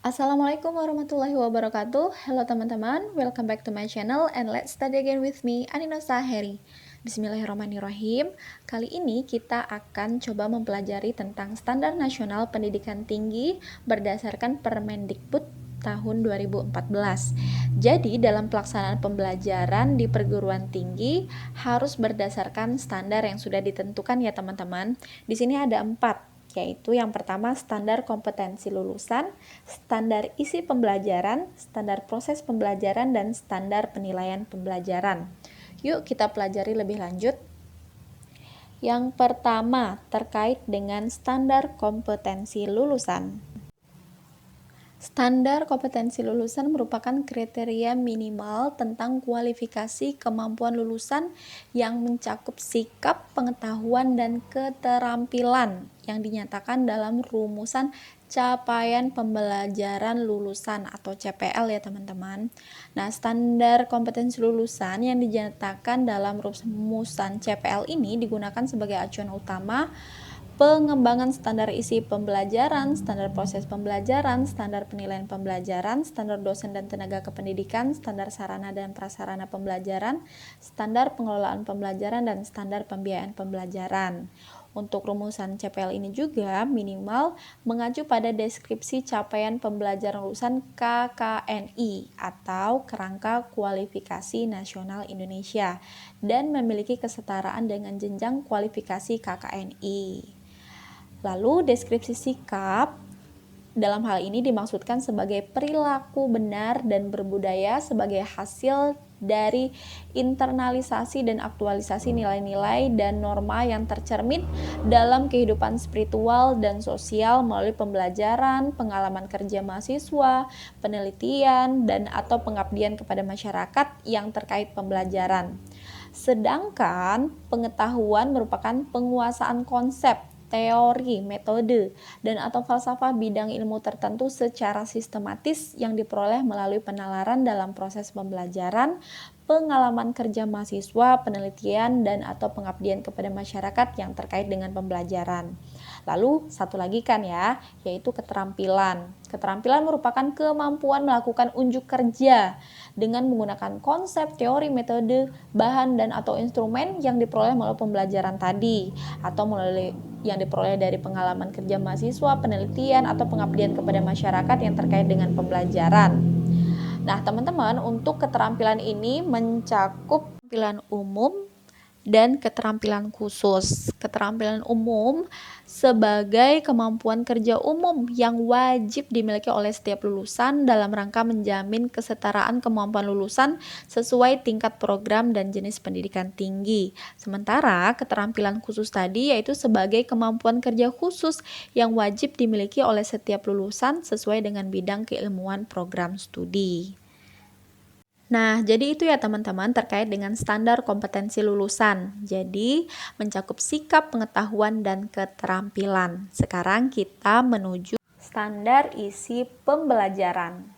Assalamualaikum warahmatullahi wabarakatuh. Halo teman-teman, welcome back to my channel and let's study again with me, Aninosa Heri. Bismillahirrahmanirrahim. Kali ini kita akan coba mempelajari tentang Standar Nasional Pendidikan Tinggi berdasarkan Permendikbud tahun 2014. Jadi dalam pelaksanaan pembelajaran di perguruan tinggi harus berdasarkan standar yang sudah ditentukan ya teman-teman. Di sini ada 4, yaitu yang pertama standar kompetensi lulusan, standar isi pembelajaran, standar proses pembelajaran, dan standar penilaian pembelajaran. Yuk kita pelajari lebih lanjut. Yang pertama terkait dengan standar kompetensi lulusan. Standar kompetensi lulusan merupakan kriteria minimal tentang kualifikasi kemampuan lulusan yang mencakup sikap, pengetahuan, dan keterampilan yang dinyatakan dalam rumusan capaian pembelajaran lulusan atau CPL ya teman-teman. Nah, standar kompetensi lulusan yang dinyatakan dalam rumusan CPL ini digunakan sebagai acuan utama pengembangan standar isi pembelajaran, standar proses pembelajaran, standar penilaian pembelajaran, standar dosen dan tenaga kependidikan, standar sarana dan prasarana pembelajaran, standar pengelolaan pembelajaran, dan standar pembiayaan pembelajaran. Untuk rumusan CPL ini juga minimal mengacu pada deskripsi capaian pembelajaran lulusan KKNI atau Kerangka Kualifikasi Nasional Indonesia dan memiliki kesetaraan dengan jenjang kualifikasi KKNI. Lalu deskripsi sikap dalam hal ini dimaksudkan sebagai perilaku benar dan berbudaya sebagai hasil dari internalisasi dan aktualisasi nilai-nilai dan norma yang tercermin dalam kehidupan spiritual dan sosial melalui pembelajaran, pengalaman kerja mahasiswa, penelitian, dan atau pengabdian kepada masyarakat yang terkait pembelajaran. Sedangkan pengetahuan merupakan penguasaan konsep, teori, metode, dan atau falsafah bidang ilmu tertentu secara sistematis yang diperoleh melalui penalaran dalam proses pembelajaran, pengalaman kerja mahasiswa, penelitian, dan atau pengabdian kepada masyarakat yang terkait dengan pembelajaran. Lalu satu lagi kan ya, yaitu keterampilan. Keterampilan merupakan kemampuan melakukan unjuk kerja dengan menggunakan konsep, teori, metode, bahan, dan atau instrumen yang diperoleh melalui pembelajaran tadi atau melalui yang diperoleh dari pengalaman kerja mahasiswa, penelitian, atau pengabdian kepada masyarakat yang terkait dengan pembelajaran. Nah, teman-teman, untuk keterampilan ini mencakup keterampilan umum dan keterampilan khusus. Keterampilan umum sebagai kemampuan kerja umum yang wajib dimiliki oleh setiap lulusan dalam rangka menjamin kesetaraan kemampuan lulusan sesuai tingkat program dan jenis pendidikan tinggi. Sementara keterampilan khusus tadi yaitu sebagai kemampuan kerja khusus yang wajib dimiliki oleh setiap lulusan sesuai dengan bidang keilmuan program studi. Nah, jadi itu ya teman-teman terkait dengan standar kompetensi lulusan. Jadi, mencakup sikap, pengetahuan, dan keterampilan. Sekarang kita menuju standar isi pembelajaran.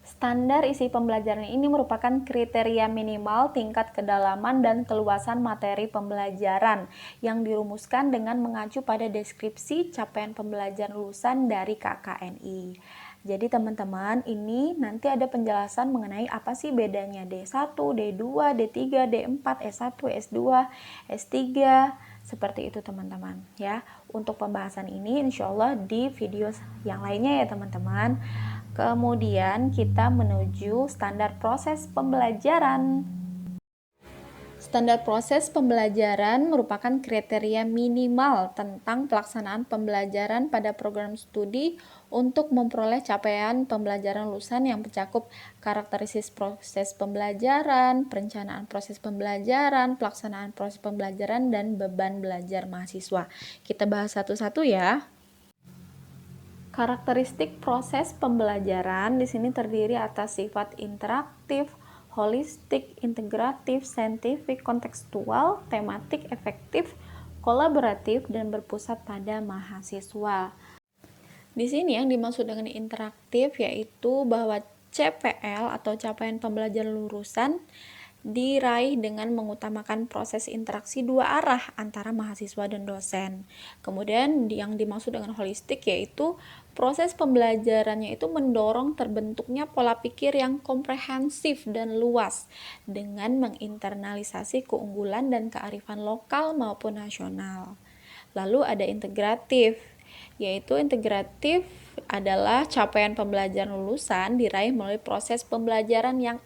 Standar isi pembelajaran ini merupakan kriteria minimal tingkat kedalaman dan keluasan materi pembelajaran yang dirumuskan dengan mengacu pada deskripsi capaian pembelajaran lulusan dari KKNI. Jadi teman-teman, ini nanti ada penjelasan mengenai apa sih bedanya D1, D2, D3, D4, S1, S2, S3, seperti itu teman-teman ya. Untuk pembahasan ini insya Allah di video yang lainnya ya teman-teman. Kemudian kita menuju standar proses pembelajaran. Standar proses pembelajaran merupakan kriteria minimal tentang pelaksanaan pembelajaran pada program studi untuk memperoleh capaian pembelajaran lulusan yang mencakup karakteristik proses pembelajaran, perencanaan proses pembelajaran, pelaksanaan proses pembelajaran, dan beban belajar mahasiswa. Kita bahas satu-satu ya. Karakteristik proses pembelajaran di sini terdiri atas sifat interaktif, holistik, integratif, saintifik, kontekstual, tematik, efektif, kolaboratif, dan berpusat pada mahasiswa. Di sini yang dimaksud dengan interaktif yaitu bahwa CPL atau capaian pembelajaran lulusan diraih dengan mengutamakan proses interaksi dua arah antara mahasiswa dan dosen. Kemudian yang dimaksud dengan holistik yaitu proses pembelajarannya itu mendorong terbentuknya pola pikir yang komprehensif dan luas dengan menginternalisasi keunggulan dan kearifan lokal maupun nasional. Lalu ada integratif, yaitu integratif adalah capaian pembelajaran lulusan diraih melalui proses pembelajaran yang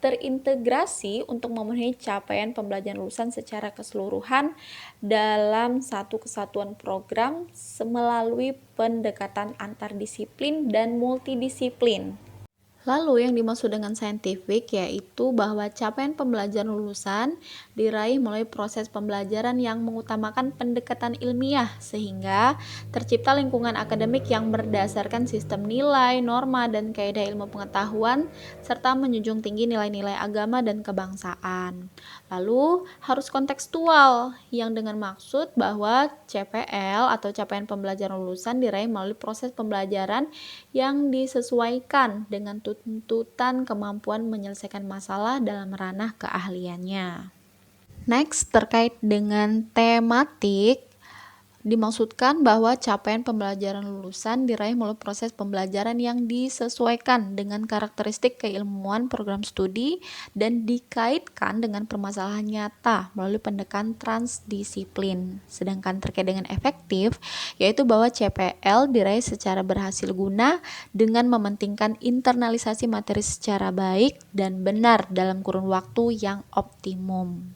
terintegrasi untuk memenuhi capaian pembelajaran lulusan secara keseluruhan dalam satu kesatuan program melalui pendekatan antardisiplin dan multidisiplin. Lalu yang dimaksud dengan scientific yaitu bahwa capaian pembelajaran lulusan diraih melalui proses pembelajaran yang mengutamakan pendekatan ilmiah sehingga tercipta lingkungan akademik yang berdasarkan sistem nilai, norma, dan kaidah ilmu pengetahuan serta menjunjung tinggi nilai-nilai agama dan kebangsaan. Lalu harus kontekstual yang dengan maksud bahwa CPL atau capaian pembelajaran lulusan diraih melalui proses pembelajaran yang disesuaikan dengan tuntutan kemampuan menyelesaikan masalah dalam ranah keahliannya. Next, terkait dengan tematik, dimaksudkan bahwa capaian pembelajaran lulusan diraih melalui proses pembelajaran yang disesuaikan dengan karakteristik keilmuan program studi dan dikaitkan dengan permasalahan nyata melalui pendekatan transdisiplin. Sedangkan terkait dengan efektif, yaitu bahwa CPL diraih secara berhasil guna dengan mementingkan internalisasi materi secara baik dan benar dalam kurun waktu yang optimum.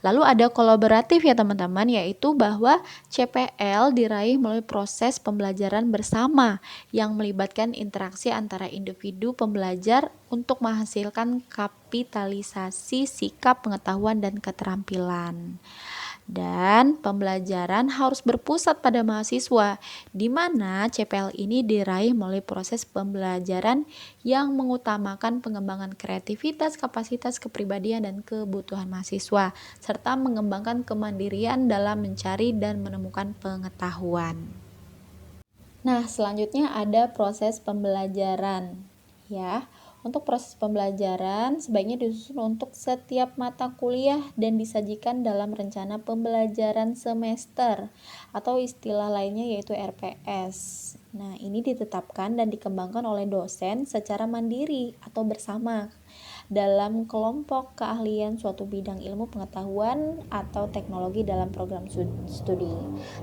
Lalu ada kolaboratif ya teman-teman, yaitu bahwa CPL diraih melalui proses pembelajaran bersama yang melibatkan interaksi antara individu pembelajar untuk menghasilkan kapitalisasi sikap, pengetahuan, dan keterampilan. Dan pembelajaran harus berpusat pada mahasiswa, di mana CPL ini diraih melalui proses pembelajaran yang mengutamakan pengembangan kreativitas, kapasitas kepribadian, dan kebutuhan mahasiswa, serta mengembangkan kemandirian dalam mencari dan menemukan pengetahuan. Nah, selanjutnya ada proses pembelajaran, ya. Untuk proses pembelajaran sebaiknya disusun untuk setiap mata kuliah dan disajikan dalam rencana pembelajaran semester atau istilah lainnya yaitu RPS. Nah, ini ditetapkan dan dikembangkan oleh dosen secara mandiri atau bersama dalam kelompok keahlian suatu bidang ilmu pengetahuan atau teknologi dalam program studi.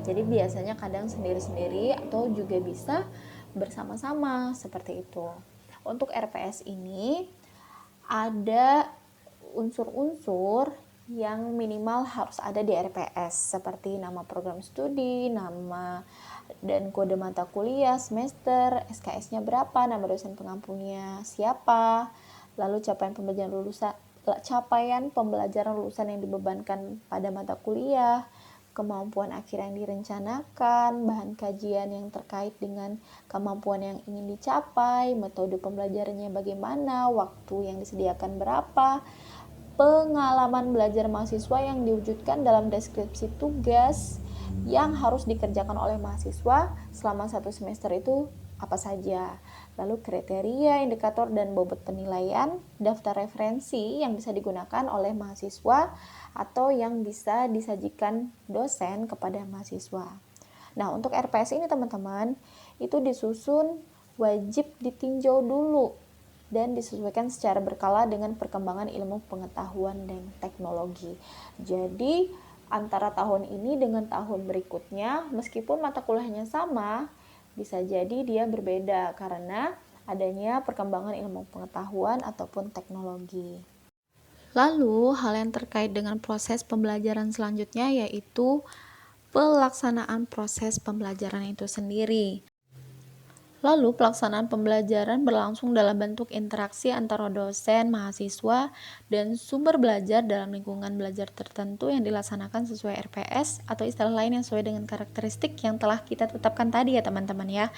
Jadi biasanya kadang sendiri-sendiri atau juga bisa bersama-sama seperti itu. Untuk RPS ini ada unsur-unsur yang minimal harus ada di RPS seperti nama program studi, nama dan kode mata kuliah, semester, SKS-nya berapa, nama dosen pengampunya siapa, lalu capaian pembelajaran lulusan yang dibebankan pada mata kuliah, kemampuan akhir yang direncanakan, bahan kajian yang terkait dengan kemampuan yang ingin dicapai, metode pembelajarannya bagaimana, waktu yang disediakan berapa, pengalaman belajar mahasiswa yang diwujudkan dalam deskripsi tugas yang harus dikerjakan oleh mahasiswa selama satu semester itu apa saja. Lalu kriteria, indikator, dan bobot penilaian, daftar referensi yang bisa digunakan oleh mahasiswa atau yang bisa disajikan dosen kepada mahasiswa. Nah, untuk RPS ini teman-teman, itu disusun wajib ditinjau dulu dan disesuaikan secara berkala dengan perkembangan ilmu pengetahuan dan teknologi. Jadi, antara tahun ini dengan tahun berikutnya, meskipun mata kuliahnya sama, bisa jadi dia berbeda karena adanya perkembangan ilmu pengetahuan ataupun teknologi. Lalu, hal yang terkait dengan proses pembelajaran selanjutnya yaitu pelaksanaan proses pembelajaran itu sendiri. Lalu, pelaksanaan pembelajaran berlangsung dalam bentuk interaksi antara dosen, mahasiswa, dan sumber belajar dalam lingkungan belajar tertentu yang dilaksanakan sesuai RPS atau istilah lain yang sesuai dengan karakteristik yang telah kita tetapkan tadi ya teman-teman ya.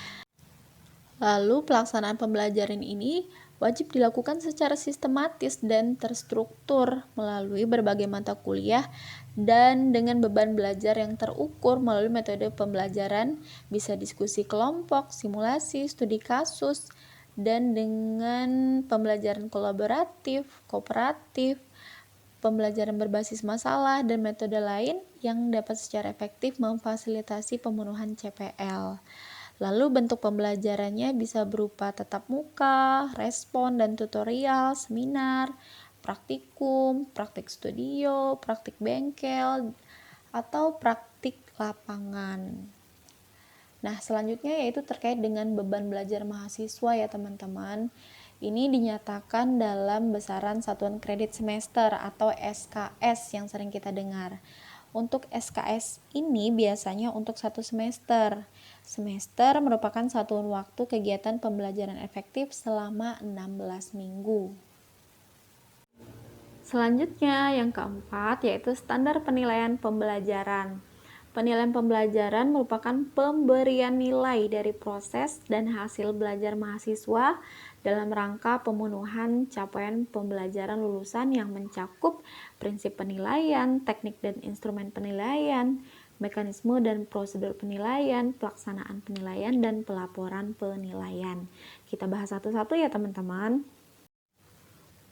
Lalu, pelaksanaan pembelajaran ini wajib dilakukan secara sistematis dan terstruktur melalui berbagai mata kuliah dan dengan beban belajar yang terukur melalui metode pembelajaran, bisa diskusi kelompok, simulasi, studi kasus, dan dengan pembelajaran kolaboratif, kooperatif, pembelajaran berbasis masalah, dan metode lain yang dapat secara efektif memfasilitasi pemenuhan CPL. Lalu bentuk pembelajarannya bisa berupa tatap muka, respon dan tutorial, seminar, praktikum, praktik studio, praktik bengkel, atau praktik lapangan. Nah, selanjutnya yaitu terkait dengan beban belajar mahasiswa ya teman-teman. Ini dinyatakan dalam besaran satuan kredit semester atau SKS yang sering kita dengar. Untuk SKS ini biasanya untuk satu semester. Semester merupakan satuan waktu kegiatan pembelajaran efektif selama 16 minggu. Selanjutnya yang keempat yaitu standar penilaian pembelajaran. Penilaian pembelajaran merupakan pemberian nilai dari proses dan hasil belajar mahasiswa dalam rangka pemenuhan capaian pembelajaran lulusan yang mencakup prinsip penilaian, teknik dan instrumen penilaian, mekanisme dan prosedur penilaian, pelaksanaan penilaian, dan pelaporan penilaian. Kita bahas satu-satu ya teman-teman.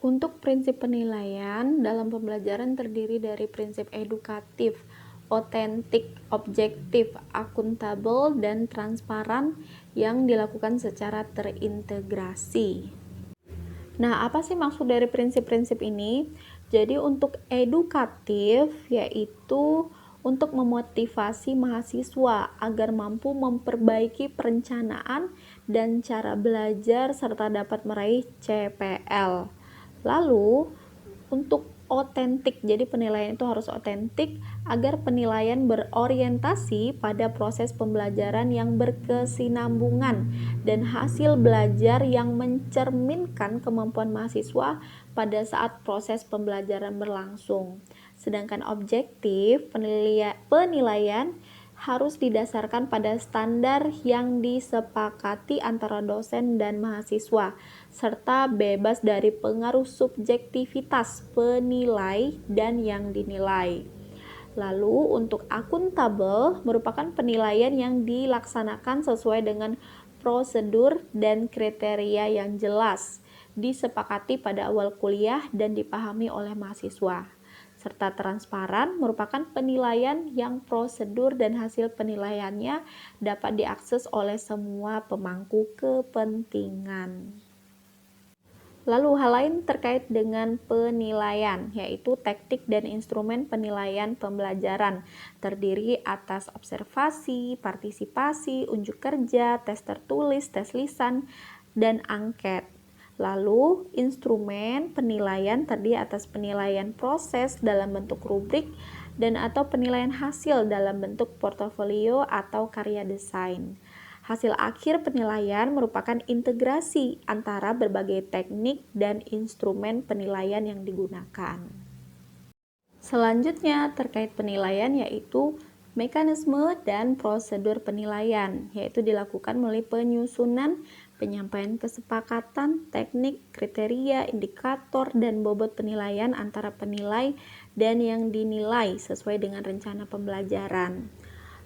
Untuk prinsip penilaian dalam pembelajaran terdiri dari prinsip edukatif, otentik, objektif, akuntabel, dan transparan yang dilakukan secara terintegrasi. Nah, apa sih maksud dari prinsip-prinsip ini? Jadi untuk edukatif yaitu untuk memotivasi mahasiswa agar mampu memperbaiki perencanaan dan cara belajar serta dapat meraih CPL. Lalu untuk otentik, jadi penilaian itu harus otentik agar penilaian berorientasi pada proses pembelajaran yang berkesinambungan dan hasil belajar yang mencerminkan kemampuan mahasiswa pada saat proses pembelajaran berlangsung. Sedangkan objektif penilaian harus didasarkan pada standar yang disepakati antara dosen dan mahasiswa, serta bebas dari pengaruh subjektivitas penilai dan yang dinilai. Lalu untuk akuntabel merupakan penilaian yang dilaksanakan sesuai dengan prosedur dan kriteria yang jelas, disepakati pada awal kuliah dan dipahami oleh mahasiswa. Serta transparan merupakan penilaian yang prosedur dan hasil penilaiannya dapat diakses oleh semua pemangku kepentingan. Lalu hal lain terkait dengan penilaian, yaitu teknik dan instrumen penilaian pembelajaran, terdiri atas observasi, partisipasi, unjuk kerja, tes tertulis, tes lisan, dan angket. Lalu, instrumen penilaian terdiri atas penilaian proses dalam bentuk rubrik dan atau penilaian hasil dalam bentuk portofolio atau karya desain. Hasil akhir penilaian merupakan integrasi antara berbagai teknik dan instrumen penilaian yang digunakan. Selanjutnya terkait penilaian yaitu mekanisme dan prosedur penilaian, yaitu dilakukan melalui penyusunan, penyampaian kesepakatan, teknik, kriteria, indikator, dan bobot penilaian antara penilai dan yang dinilai sesuai dengan rencana pembelajaran.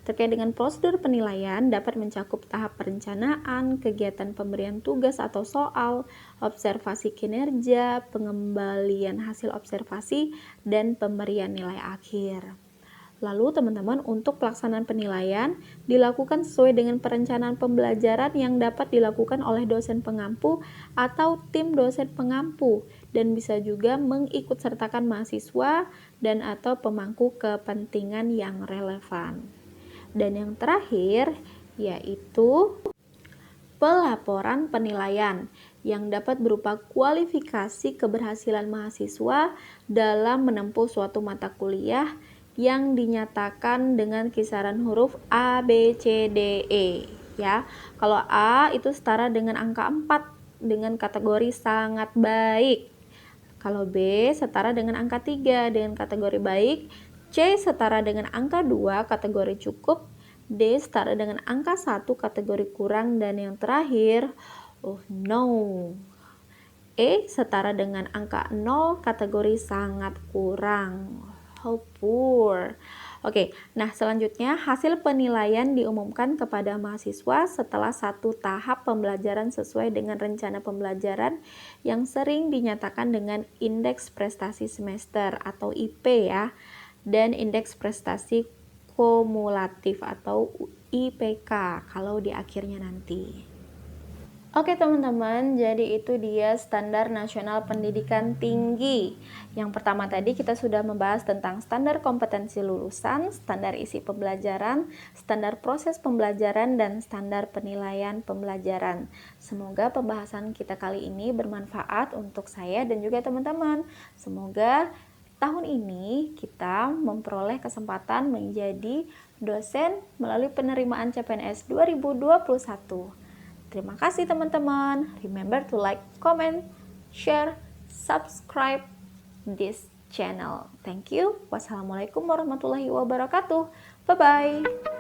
Terkait dengan prosedur penilaian dapat mencakup tahap perencanaan, kegiatan pemberian tugas atau soal, observasi kinerja, pengembalian hasil observasi, dan pemberian nilai akhir. Lalu teman-teman untuk pelaksanaan penilaian dilakukan sesuai dengan perencanaan pembelajaran yang dapat dilakukan oleh dosen pengampu atau tim dosen pengampu dan bisa juga mengikut sertakan mahasiswa dan atau pemangku kepentingan yang relevan. Dan yang terakhir yaitu pelaporan penilaian yang dapat berupa kualifikasi keberhasilan mahasiswa dalam menempuh suatu mata kuliah yang dinyatakan dengan kisaran huruf A, B, C, D, E ya. Kalau A itu setara dengan angka 4 dengan kategori sangat baik. Kalau B setara dengan angka 3 dengan kategori baik, C setara dengan angka 2 kategori cukup, D setara dengan angka 1 kategori kurang, dan yang terakhir no, E setara dengan angka 0 kategori sangat kurang. How poor. Oke, nah selanjutnya hasil penilaian diumumkan kepada mahasiswa setelah satu tahap pembelajaran sesuai dengan rencana pembelajaran yang sering dinyatakan dengan indeks prestasi semester atau IP ya, dan indeks prestasi kumulatif atau IPK kalau di akhirnya nanti. Oke teman-teman, jadi itu dia Standar Nasional Pendidikan Tinggi. Yang pertama tadi kita sudah membahas tentang standar kompetensi lulusan, standar isi pembelajaran, standar proses pembelajaran, dan standar penilaian pembelajaran. Semoga pembahasan kita kali ini bermanfaat untuk saya dan juga teman-teman. Semoga tahun ini kita memperoleh kesempatan menjadi dosen melalui penerimaan CPNS 2021. Terima kasih teman-teman. Remember to like, comment, share, subscribe this channel. Thank you. Wassalamualaikum warahmatullahi wabarakatuh. Bye-bye.